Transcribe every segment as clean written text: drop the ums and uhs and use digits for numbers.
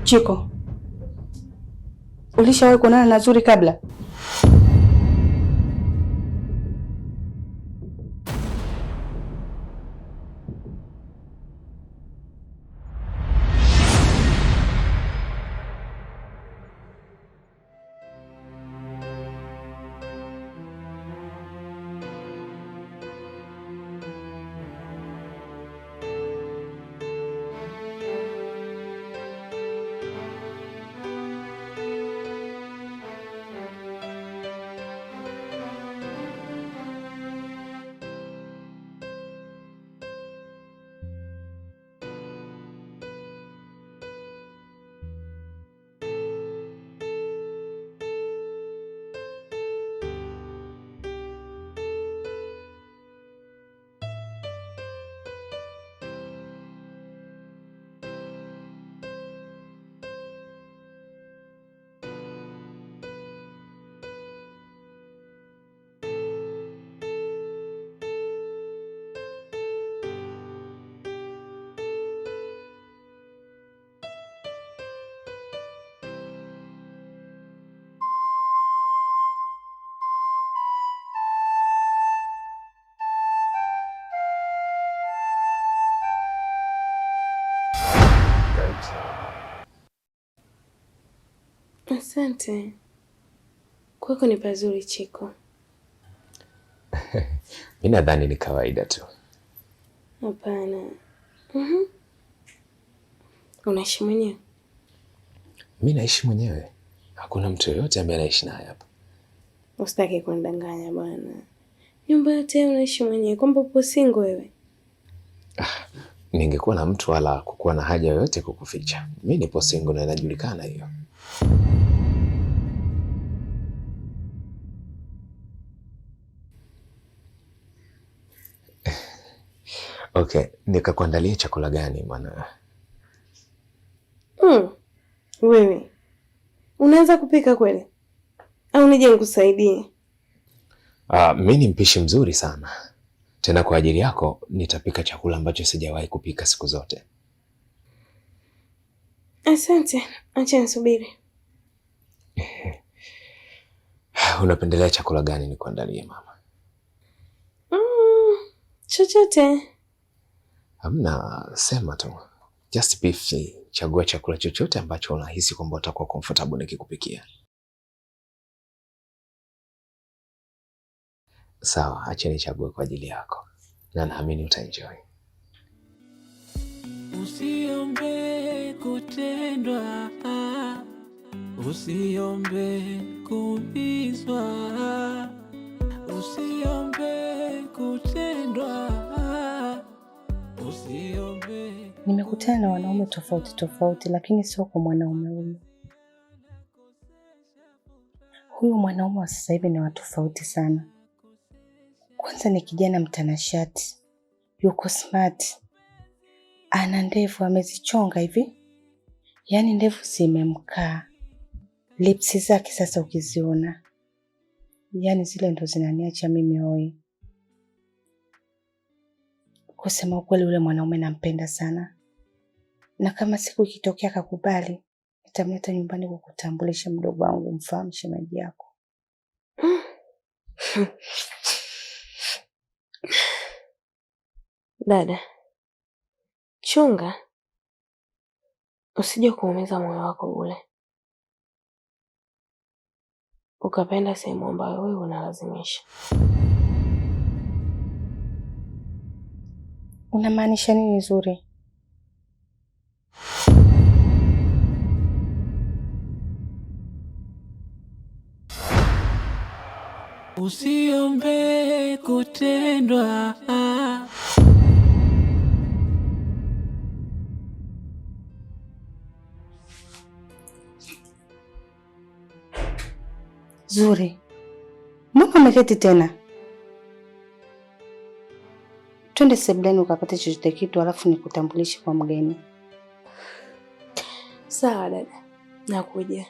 Chiko, ulishawahi kuonana na Zuri kabla? Asante. Kwako ni pazuri Chiko. Mimi nadhani ni kawaida tu. Hapana. Unaishi mwenyewe? Mimi naishi mwenyewe. Hakuna mtu yoyote ambaye anaishi naye hapa. Usitaki kunidanganya bwana. Nyumba yote unaishi mwenyewe, kwamba upo single wewe? Ningekuwa na mtu wala kukuwa na haja yoyote kukuficha. Mimi nipo single na inajulikana hiyo. Okay, nikakuandalia chakula gani bwana? Wewe unaanza kupika kweli? Au nije nikusaidie? Mimi ni mpishi mzuri sana. Tena kwa ajili yako nitapika chakula ambacho sijawahi kupika siku zote. Asante, acha nisubiri. Unapendelea chakula gani nikuandalie mama? Chochote. Hamna, sema tu. Just be free. Chagua chakula chochote ambacho unahisi kwamba utakuwa comfortable nikikupikia. Sawa, acha nichague kwa ajili yako. Na naamini utaenjoy. Usiombe kutendwa, usiombe kuumizwa, usiombe kutendwa, usiombe. Nimekutana na wanaume tofauti tofauti, lakini sio kwa mwanaume huyu. Huyu mwanaume wa sasa hivi ni wa tofauti sana. Kwanza ni kijana mtanashati, yuko smart, ana ndevu amezichonga hivi, yaani ndevu zimemkaa. Lipsi zake sasa ukiziona, yaani zile ndo zinaniacha mimi hoi. Kusema ukweli, ule mwanaume nampenda sana, na kama siku ikitokea akakubali, nitamleta nyumbani kukutambulisha mdogo wangu, mfahamu shemeji yako. Dada, chunga usije kuumiza moyo wako ule, ukapenda sehemu ambayo wewe unalazimisha. Unamaanisha nini Zuri? usiombe kutendwa. Zuri, mbona umeketi tena? Twende sebuleni ukapate chochote kitu, alafu nikutambulishe kwa mgeni. Sawa dada, nakuja.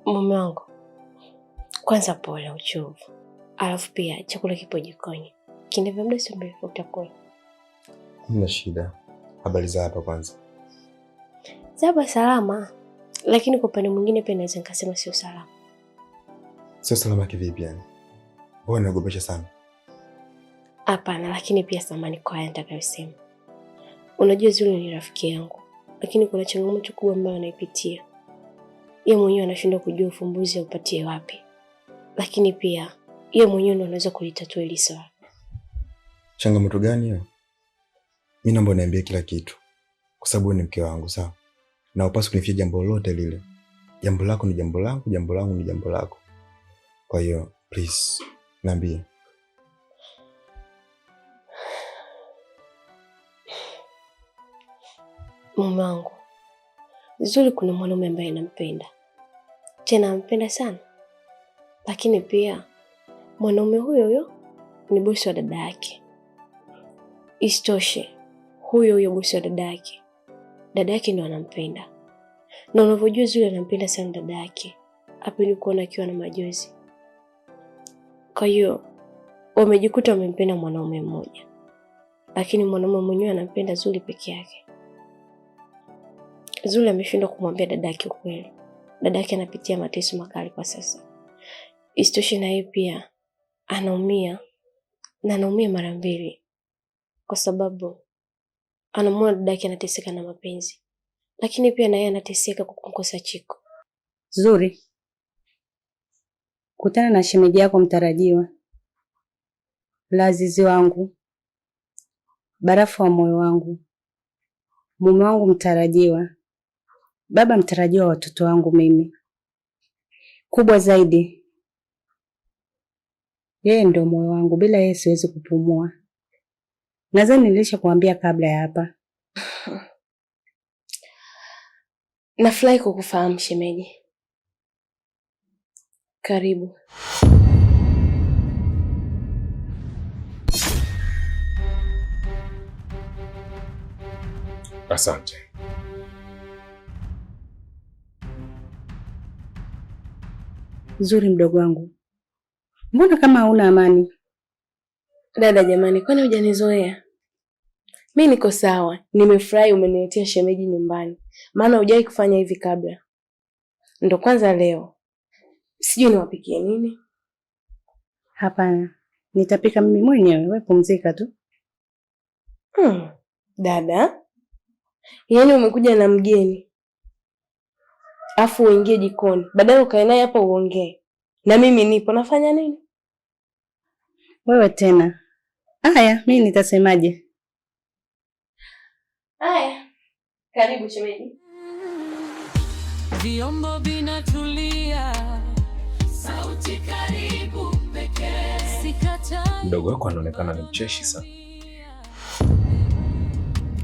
Mume wangu, kwanza pole uchovu, alafu pia chakula kipo jikoni, kinavyo muda si mrefu utakula. Hamna shida. Habari za hapa kwanza? Zaba salama, lakini kwa upande mwingine pia naweza nikasema sio salama. Sio salama kivipi yani? Mbona unagopesha sana? Hapana, lakini pia samani kwa haya nitakayosema. Unajua Zuri ni rafiki yangu, lakini kuna changamoto kubwa ambayo anaipitia. Yeye mwenyewe anashindwa kujua ufumbuzi upatie wapi. Lakini pia yeye mwenyewe ndo anaweza kulitatua hili swala. Changamoto gani hiyo? Mimi naomba niambie kila kitu. Kwa sababu ni mke wangu, sawa? Na upaswi kunifia jambo lolote lile. Jambo lako ni jambo langu, jambo langu ni jambo lako. Kwa hiyo, please, niambie. Mume wangu, Zuri kuna mwanaume ambaye anampenda. Tena anampenda sana. Lakini pia mwanaume huyo ni bosi wa dada yake. Isitoshe, huyo bosi wa dada yake. Dada yake ndo anampenda. Na unavyojua Zuri anampenda sana dada yake. Hapendi kuona akiwa na majozi. Kwa hiyo wamejikuta wamempenda mwanaume mmoja. Lakini mwanaume mwenyewe anampenda Zuri peke yake. Zuri ameshindwa kumwambia dada yake ukweli. Dada yake anapitia mateso makali kwa sasa. Isitoshe na yeye pia anaumia, na anaumia mara mbili. Kwa sababu anamwona dada yake anateseka na mapenzi. Lakini pia na yeye anateseka kwa kukosa Chiko. Zuri, kutana na shemeji yako mtarajiwa, Lazizi wangu, barafu wa moyo wangu, mume wangu mtarajiwa, baba mtarajiwa wa watoto wangu mimi. Kubwa zaidi, yeye ndio moyo wangu, bila yeye siwezi kupumua. Nadhani nilishakwambia kabla ya hapa. Nafurahi kukufahamu shemeji. Karibu. Asante. Zuri mdogo wangu, mbona kama hauna amani? Dada jamani, kwani hujanizoea? Mimi niko sawa, nimefurahi umeniletea shemeji nyumbani. Maana hujawahi kufanya hivi kabla. Ndo kwanza leo. Sijui niwapikie nini? Hapana, nitapika mimi mwenyewe, wewe pumzika tu. Dada? Yaani umekuja na mgeni. Afu uingie jikoni. Badala ukae naye hapa uongee. Na mimi nipo nafanya nini? Wewe tena. Haya, mimi nitasemaje? Haya. Karibu shemeji. Vyombo vinatulia, sauti karibu pekee. Sikata Mdogo wako anaonekana ni mcheshi sana.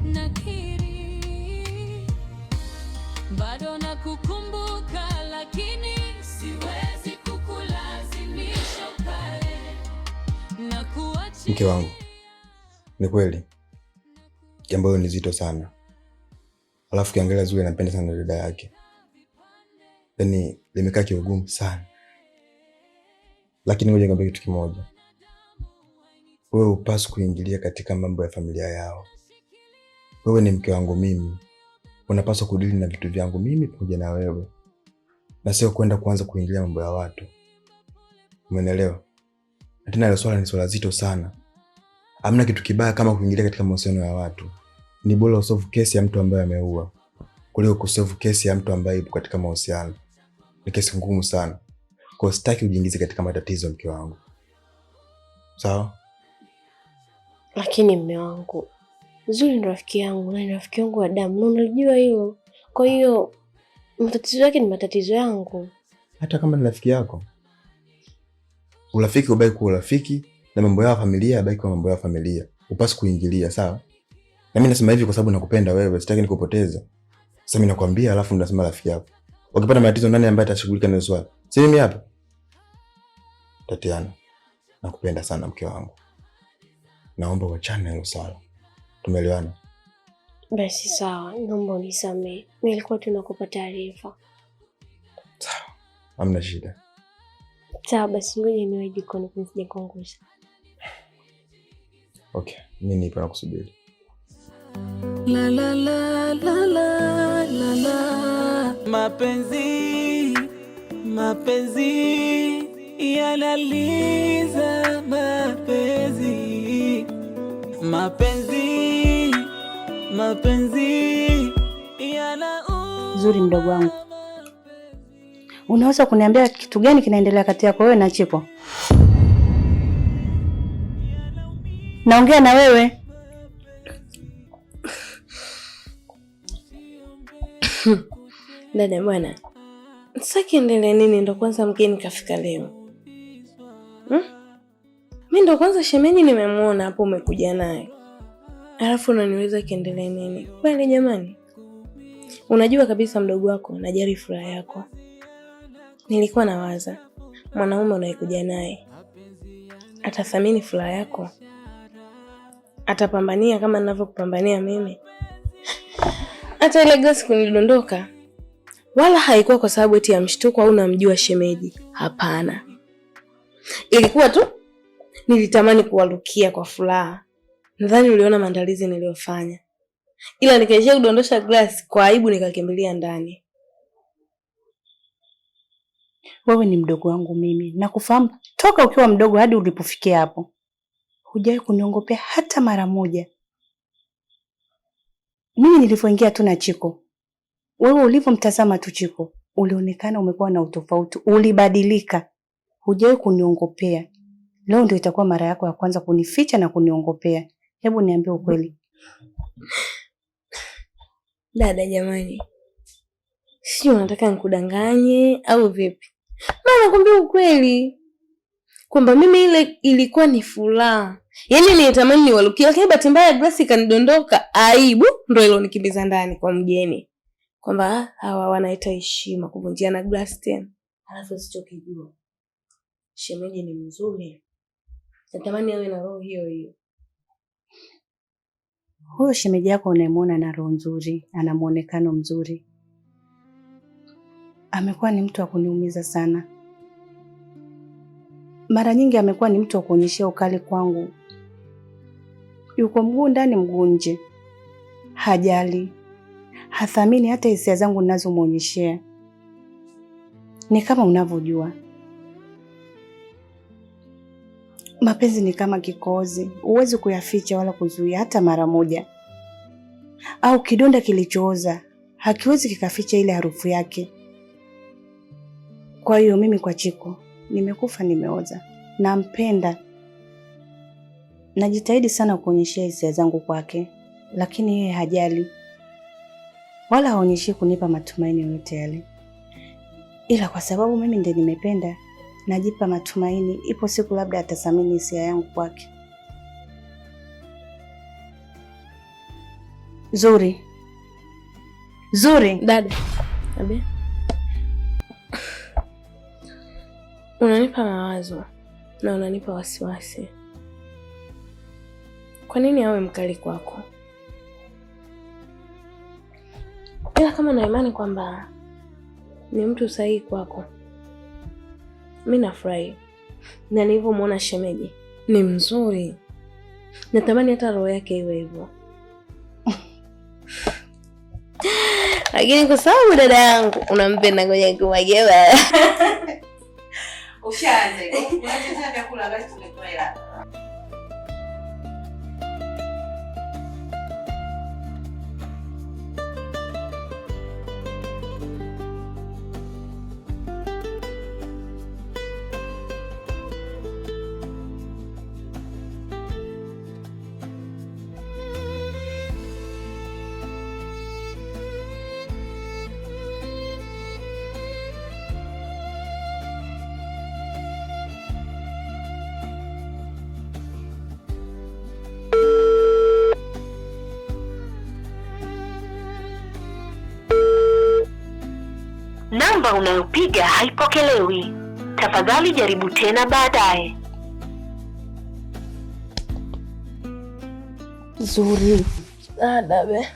nakiri, bado nakukumbuka, lakini siwezi kukulazimisha ukale na kuachia. Mke wangu, ni kweli jambo hilo ni zito sana. Alafu kiangalia Zuri anapenda sana dada yake. Yaani limekaa kiugumu sana. lakini ngoja nikwambie kitu kimoja. Wewe hupaswi kuingilia katika mambo ya familia yao. Wewe ni mke wangu mimi. Unapaswa kudili na vitu vyangu mimi pamoja na wewe, na sio kwenda kuanza kuingilia mambo ya watu. Umeelewa? Na tena ile swala ni swala zito sana. Hamna kitu kibaya kama kuingilia katika mahusiano ya watu. Ni bora usolve kesi ya mtu ambaye ameua kuliko kusolve kesi ya mtu ambaye yupo katika mahusiano. Ni kesi ngumu sana. Kwa sitaki ujiingize katika matatizo, mke wangu. Sawa? Lakini mume wangu, Zuri ni rafiki yangu na ni rafiki yangu wa damu, na unajua hilo. Kwa hiyo matatizo yake ni matatizo yangu. Hata kama ni rafiki yako, urafiki ubaki kuwa urafiki na mambo ya familia yabaki kuwa mambo ya familia. Upasi kuingilia, sawa? Na mimi nasema hivi kwa sababu nakupenda wewe, sitaki nikupoteze. Sasa mimi nakwambia alafu ndasema rafiki yako. Ukipata matatizo nani ambaye atashughulika na swala? Si mimi hapa. Tatiana, nakupenda sana mke wangu. Naomba uachane na hilo swala. Tumeelewana? Basi sawa, naomba unisamehe. Nilikuwa tu nakupa taarifa. Sawa. Hamna shida. Sawa, basi ngoja niwe jikoni kunisije kuangusha. Okay, mimi nipo nakusubiri. La la la la la la la. Mapenzi yanaliza mapenzi. Mapenzi yana Zuri mdogo wangu, unaweza kuniambia kitu gani kinaendelea kati yako wewe na Chiko? Naongea na wewe. Dada bwana, sasa kiendelee nini? Ndo kwanza mgeni kafika leo. Mimi ndo kwanza shemeji nimemuona hapo umekuja naye. Alafu unaniweza kiendelee nini? Kweli jamani? Unajua kabisa mdogo wako najali furaha yako. Nilikuwa nawaza mwanaume unayekuja naye atathamini furaha yako. Atapambania kama ninavyokupambania mimi. Hata ile glasi kunidondoka, wala haikuwa kwa sababu eti ya mshtuko au namjua shemeji. Hapana. Ilikuwa tu nilitamani kuwarukia kwa furaha. Nadhani uliona maandalizi niliyofanya. Ila nikaishia kudondosha glasi kwa aibu nikakimbilia ndani. Wewe ni mdogo wangu mimi. Nakufahamu toka ukiwa mdogo hadi ulipofikia hapo. Hujawahi kuniongopea hata mara moja. Mimi nilipoingia tu na Chiko, wewe ulipomtazama tu Chiko, ulionekana umekuwa na utofauti, ulibadilika. Hujawahi kuniongopea. Leo ndio itakuwa mara yako ya kwanza kunificha na kuniongopea. Hebu niambie ukweli. Dada jamani, sio unataka nikudanganye au vipi? Mama nakwambia ukweli kwamba mimi ile ilikuwa ni furaha. Yaani nilitamani niwarukie, lakini bahati mbaya glasi kanidondoka. Aibu ndio ilonikimbiza ndani kwa mgeni. Kwamba hawa wanaita heshima kuvunjiana glasi tena. Alafu sichokijua, shemeji ni mzuri. Natamani awe na roho hiyo hiyo. Huyo shemeji yako unayemwona na roho nzuri, ana muonekano mzuri, amekuwa ni mtu wa kuniumiza sana. Mara nyingi amekuwa ni mtu wa kuonyeshia ukali kwangu. Yuko mguu ndani mguu nje. Hajali. Hathamini hata hisia zangu ninazomuonyeshea. Ni kama unavyojua, mapenzi ni kama kikohozi, huwezi kuyaficha wala kuzuia hata mara moja. Au kidonda kilichooza, hakiwezi kikaficha ile harufu yake. Kwa hiyo mimi kwa Chiko, nimekufa nimeoza. Nampenda. Najitahidi sana kuonyeshea hisia zangu kwake, lakini yeye hajali. Wala haonyeshi kunipa matumaini yoyote yale. Ila kwa sababu mimi ndiye nimependa, najipa matumaini ipo siku labda atathamini hisia yangu kwake. Zuri. Dada. Abe. Unanipa mawazo na unanipa wasiwasi. Kwa nini awe mkali kwako? Ila kama una imani kwamba ni mtu sahihi kwako, mimi nafurahi. na nilivyomwona shemeji ni mzuri. Natamani hata roho yake iwe hivyo. Lakini kwa sababu dada yangu unampenda ngoja kumageba. Ushaanze. Unacheza vyakula basi tumetoa hela. Namba unayopiga haipokelewi. Tafadhali jaribu tena baadaye. Zuri. Dabe.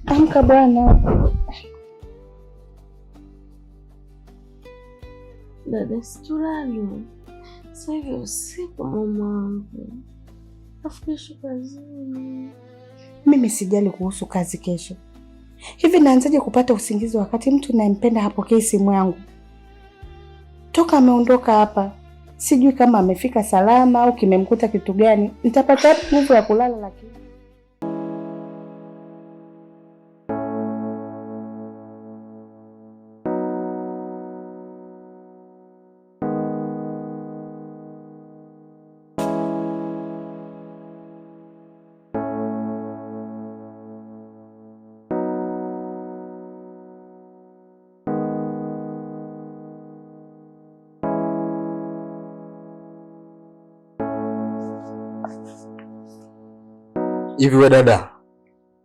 Amka bwana. Dada, situlali. Sasa hivi usiku mama. Afu kesho kazini. Mimi sijali kuhusu kazi kesho. Hivi naanzaje kupata usingizi wakati mtu nayempenda hapokei simu yangu? Toka ameondoka hapa, sijui kama amefika salama au kimemkuta kitu gani. Nitapata nguvu ya kulala lakini. Hivi we dada,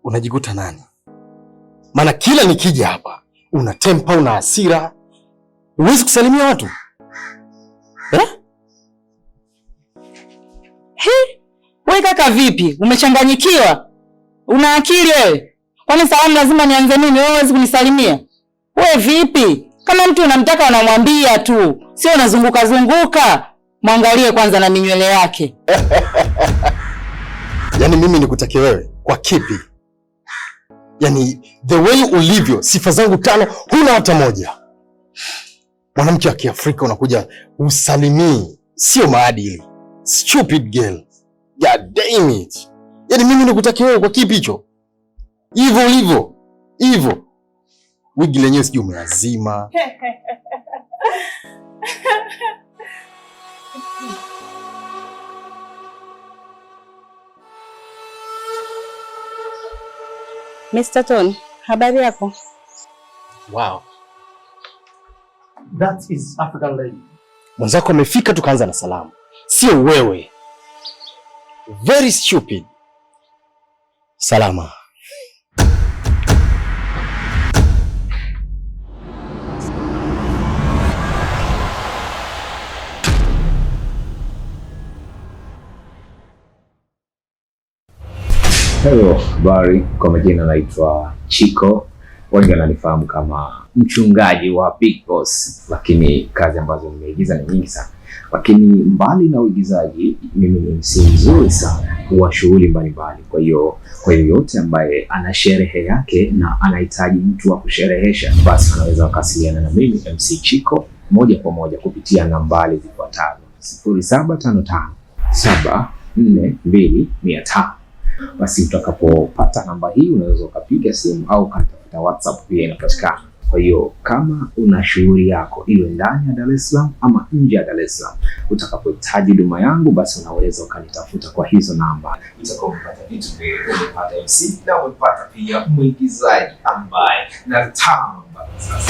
unajikuta nani? Maana kila nikija hapa una tempa, una hasira, huwezi kusalimia watu eh? Wewe kaka vipi? Umechanganyikiwa? Una akili wewe? Kwani salamu lazima nianze mimi, wewe huwezi kunisalimia? Wewe vipi? Kama mtu unamtaka unamwambia tu, sio unazunguka zunguka. Mwangalie kwanza na minywele yake. Yaani mimi nikutake wewe kwa kipi? Yaani the way ulivyo, sifa zangu 5 huna hata moja. Mwanamke wa Kiafrika unakuja usalimii, sio maadili. Stupid girl. God damn it. Yaani mimi nikutake wewe kwa kipi hicho? Hivyo ulivyo. Hivyo. Wigi lenyewe sijui umeazima. Mr. Tony, habari yako? Wow. That is African lady. Mwanzako amefika tukaanza na salamu. Sio wewe. Very stupid. Salama. Hello, habari. Kwa majina naitwa Chico. Wengi wananifahamu kama mchungaji wa Big Boss, lakini kazi ambazo nimeigiza ni nyingi sana. Lakini mbali na uigizaji, mimi ni MC mzuri sana wa shughuli mbalimbali. Kwa hiyo kwa yoyote ambaye ana sherehe yake na anahitaji mtu wa kusherehesha, basi anaweza wakasiliana na mimi MC Chico moja kwa moja kupitia nambari zifuatazo: 0755 742 Basi utakapopata namba hii unaweza ukapiga simu au katafuta WhatsApp, pia inapatikana. Kwa hiyo kama una shughuli yako iwe ndani ya Dar es Salaam ama nje ya Dar es Salaam, utakapohitaji huduma yangu, basi unaweza ukanitafuta kwa hizo namba. Utakapopata vitu vile, umepata MC na umepata pia mwigizaji ambaye na tamba sasa.